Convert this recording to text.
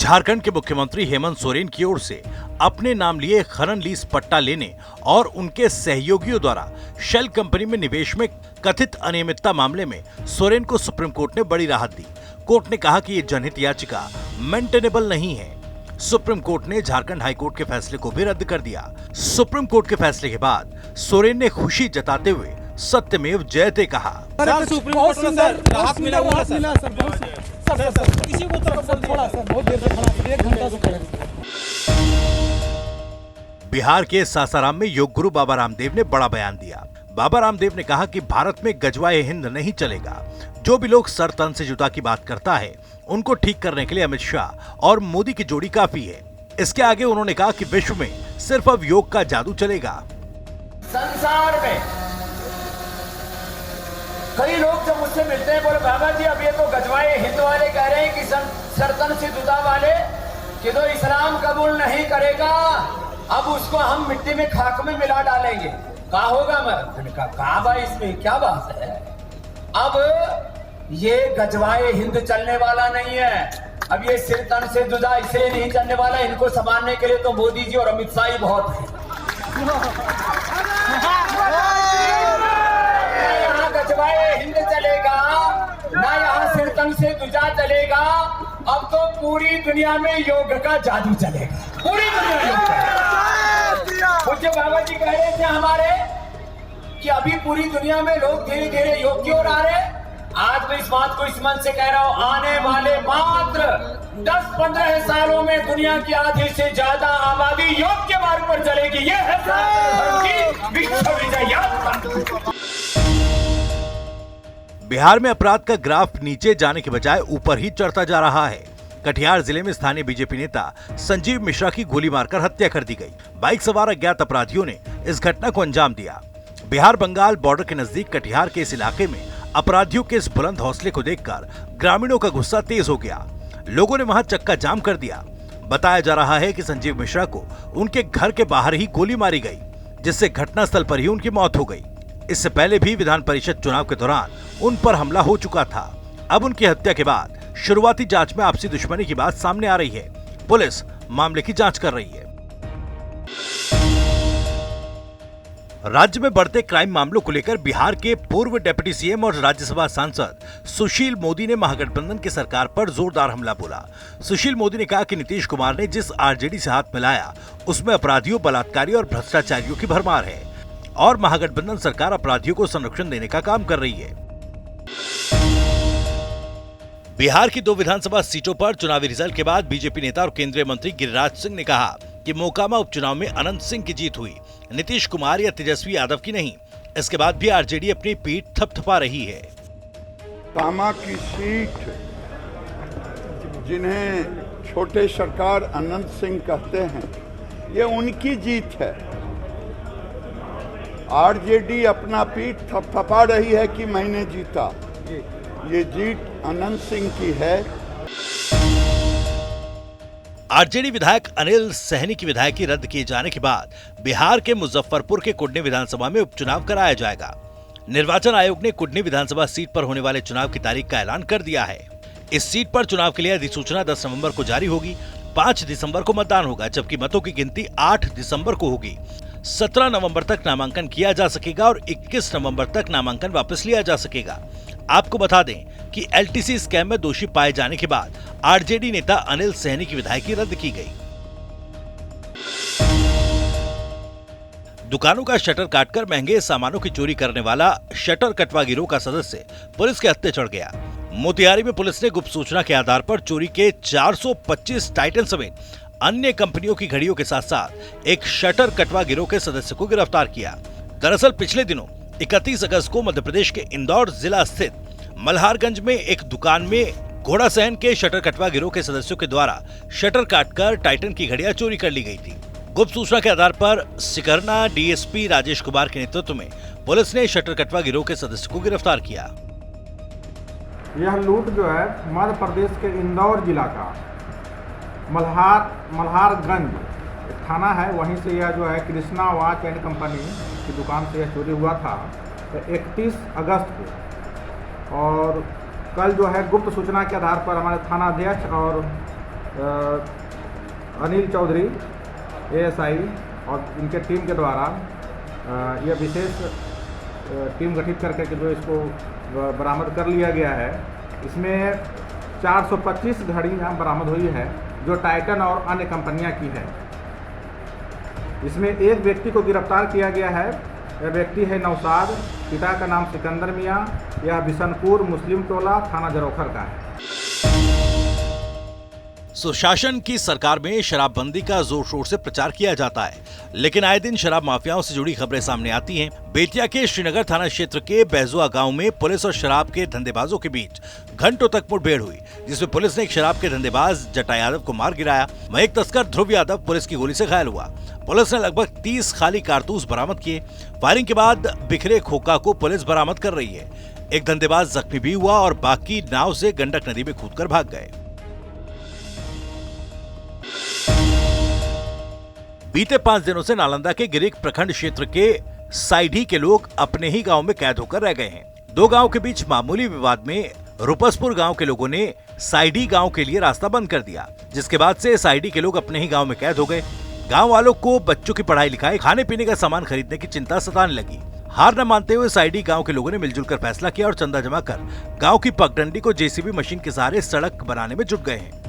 झारखंड के मुख्यमंत्री हेमंत सोरेन की ओर से अपने नाम लिए खनन लीज पट्टा लेने और उनके सहयोगियों द्वारा शेल कंपनी में निवेश में कथित अनियमितता मामले में सोरेन को सुप्रीम कोर्ट ने बड़ी राहत दी। कोर्ट ने कहा कि ये जनहित याचिका मेंटेनेबल नहीं है। सुप्रीम कोर्ट ने झारखंड हाई कोर्ट के फैसले को भी रद्द कर दिया। सुप्रीम कोर्ट के फैसले के बाद सोरेन ने खुशी जताते हुए सत्यमेव जयते कहा। बिहार के सासाराम में योग गुरु बाबा रामदेव ने बड़ा बयान दिया। बाबा रामदेव ने कहा कि भारत में गजवाए हिंद नहीं चलेगा। जो भी लोग सर तन से जुदा की बात करता है उनको ठीक करने के लिए अमित शाह और मोदी की जोड़ी काफी है। इसके आगे उन्होंने कहा कि विश्व में सिर्फ अब योग का जादू चलेगा। संसार में कई लोग जब मुझसे मिलते हैं बोले बाबा जी अब ये तो गजवाए हिंद वाले कह रहे हैं कि सरतन से जुदा वाले कि तो इस्लाम कबूल नहीं करेगा, अब उसको हम मिट्टी में खाक में मिला डालेंगे। कहा होगा मैंने कहा भाई इसमें क्या बात है। अब ये गजवाए हिंद चलने वाला नहीं है। अब ये सिर तन से जुदा इसलिए नहीं चलने वाला, इनको संभालने के लिए तो मोदी जी और अमित शाह ही बहुत है। यहाँ गजवाए हिंद चलेगा ना, यहाँ सिर तन से जुदा चलेगा। अब तो पूरी दुनिया में योग का जादू चलेगा, पूरी दुनिया योग चलेगा। पूज्य बाबा जी कह रहे थे हमारे कि अभी पूरी दुनिया में लोग धीरे धीरे योग की ओर आ रहे। आज मैं इस बात को इस मन से कह रहा हूं, आने वाले मात्र 10-15 सालों में दुनिया की आधी से ज्यादा आबादी योग के मार्ग पर चलेगी। ये है विश्व विजय यात्रा। बिहार में अपराध का ग्राफ नीचे जाने के बजाय ऊपर ही चढ़ता जा रहा है। कटिहार जिले में स्थानीय बीजेपी नेता संजीव मिश्रा की गोली मारकर हत्या कर दी गई। बाइक सवार अज्ञात अपराधियों ने इस घटना को अंजाम दिया। बिहार बंगाल बॉर्डर के नजदीक कटिहार के इस इलाके में अपराधियों के इस बुलंद हौसले को देखकर ग्रामीणों का गुस्सा तेज हो गया। लोगों ने वहां चक्का जाम कर दिया। बताया जा रहा है कि संजीव मिश्रा को उनके घर के बाहर ही गोली मारी गई, जिससे घटनास्थल पर ही उनकी मौत हो गई। इससे पहले भी विधान परिषद चुनाव के दौरान उन पर हमला हो चुका था। अब उनकी हत्या के बाद शुरुआती जांच में आपसी दुश्मनी की बात सामने आ रही है। पुलिस मामले की जांच कर रही है। राज्य में बढ़ते क्राइम मामलों को लेकर बिहार के पूर्व डिप्टी सीएम और राज्यसभा सांसद सुशील मोदी ने महागठबंधन की सरकार पर जोरदार हमला बोला। सुशील मोदी ने कहा कि नीतीश कुमार ने जिस आरजेडी से हाथ मिलाया उसमें अपराधियों, बलात्कारियों और भ्रष्टाचारियों की भरमार है और महागठबंधन सरकार अपराधियों को संरक्षण देने का काम कर रही है। बिहार की 2 विधानसभा सीटों पर चुनावी रिजल्ट के बाद बीजेपी नेता और केंद्रीय मंत्री गिरिराज सिंह ने कहा कि मोकामा उपचुनाव में अनंत सिंह की जीत हुई, नीतीश कुमार या तेजस्वी यादव की नहीं। इसके बाद भी आरजेडी अपनी पीठ थपथपा रही है। मोकामा की सीट जिन्हें छोटे सरकार अनंत सिंह कहते हैं, ये उनकी जीत है। आरजेडी अपना पीठ थपथपा रही है कि मैंने जीता। ये जीत अनंत सिंह की है। आरजेडी विधायक अनिल सहनी की विधायकी रद्द किए जाने के बाद बिहार के मुजफ्फरपुर के कुडनी विधानसभा में उपचुनाव कराया जाएगा। निर्वाचन आयोग ने कुडनी विधानसभा सीट पर होने वाले चुनाव की तारीख का ऐलान कर दिया है। इस सीट पर चुनाव के लिए अधिसूचना 10 नवंबर को जारी होगी। 5 दिसंबर को मतदान होगा, जबकि मतों की गिनती 8 दिसंबर को होगी। 17 नवंबर तक नामांकन किया जा सकेगा और 21 नवंबर तक नामांकन वापस लिया जा सकेगा। आपको बता दें कि एलटीसी स्कैम में दोषी पाए जाने के बाद आरजेडी नेता अनिल सहनी की विधायकी रद्द की गई। दुकानों का शटर काटकर महंगे सामानों की चोरी करने वाला शटर कटवा गिरोह का सदस्य पुलिस के हत्थे चढ़ गया। मोतिहारी में पुलिस ने गुप्त सूचना के आधार पर चोरी के 425 टाइटन समेत अन्य कंपनियों की घड़ियों के साथ साथ एक शटर कटवा गिरोह के सदस्य को गिरफ्तार किया। दरअसल पिछले दिनों 31 अगस्त को मध्य प्रदेश के इंदौर जिला स्थित मल्हारगंज में एक दुकान में घोड़ा सहन के शटर कटवा गिरोह के सदस्यों के द्वारा शटर काटकर टाइटन की घड़ियां चोरी कर ली गई थी। गुप्त सूचना के आधार पर सिकरना डीएसपी राजेश कुमार के नेतृत्व में पुलिस ने शटर कटवा गिरोह के सदस्य को गिरफ्तार किया। यह लूट जो है मध्य प्रदेश के इंदौर जिला का मल्हारगंज थाना है, वहीं से यह जो है कृष्णा वॉच एंड कंपनी की दुकान से यह चोरी हुआ था 31 अगस्त को। और कल जो है गुप्त सूचना के आधार पर हमारे थाना अध्यक्ष और अनिल चौधरी ASI और इनके टीम के द्वारा यह विशेष टीम गठित करके जो इसको बरामद कर लिया गया है। इसमें 425 घड़ी यहाँ बरामद हुई है जो टाइटन और अन्य कंपनियां की है। इसमें एक व्यक्ति को गिरफ्तार किया गया है। यह व्यक्ति है नौसाद, पिता का नाम सिकंदर मियाँ। यह बिशनपुर मुस्लिम टोला थाना जरोखर का है। सुशासन की सरकार में शराबबंदी का जोर शोर से प्रचार किया जाता है, लेकिन आए दिन शराब माफियाओं से जुड़ी खबरें सामने आती हैं। बेतिया के श्रीनगर थाना क्षेत्र के बैजुआ गांव में पुलिस और शराब के धंधेबाजों के बीच घंटों तक मुठभेड़ हुई, जिसमें पुलिस ने एक शराब के धंधेबाज जटा यादव को मार गिराया। वहीं एक तस्कर ध्रुव यादव पुलिस की गोली से घायल हुआ। पुलिस ने लगभग 30 खाली कारतूस बरामद किए। फायरिंग के बाद बिखरे खोखा को पुलिस बरामद कर रही है। एक धंधेबाज जख्मी भी हुआ और बाकी नाव से गंडक नदी में कूदकर भाग गए। बीते 5 दिनों से नालंदा के गिरिक प्रखंड क्षेत्र के साइडी के लोग अपने ही गांव में कैद होकर रह गए हैं। दो गांव के बीच मामूली विवाद में रुपसपुर गांव के लोगों ने साइडी गांव के लिए रास्ता बंद कर दिया, जिसके बाद से साइडी के लोग अपने ही गांव में कैद हो गए। गांव वालों को बच्चों की पढ़ाई लिखाई, खाने पीने का सामान खरीदने की चिंता सताने लगी। हार न मानते हुए साइडी गांव के लोगों ने मिलजुल कर फैसला किया और चंदा जमा कर गांव की पगडंडी को JCB मशीन के सहारे सड़क बनाने में जुट गए हैं।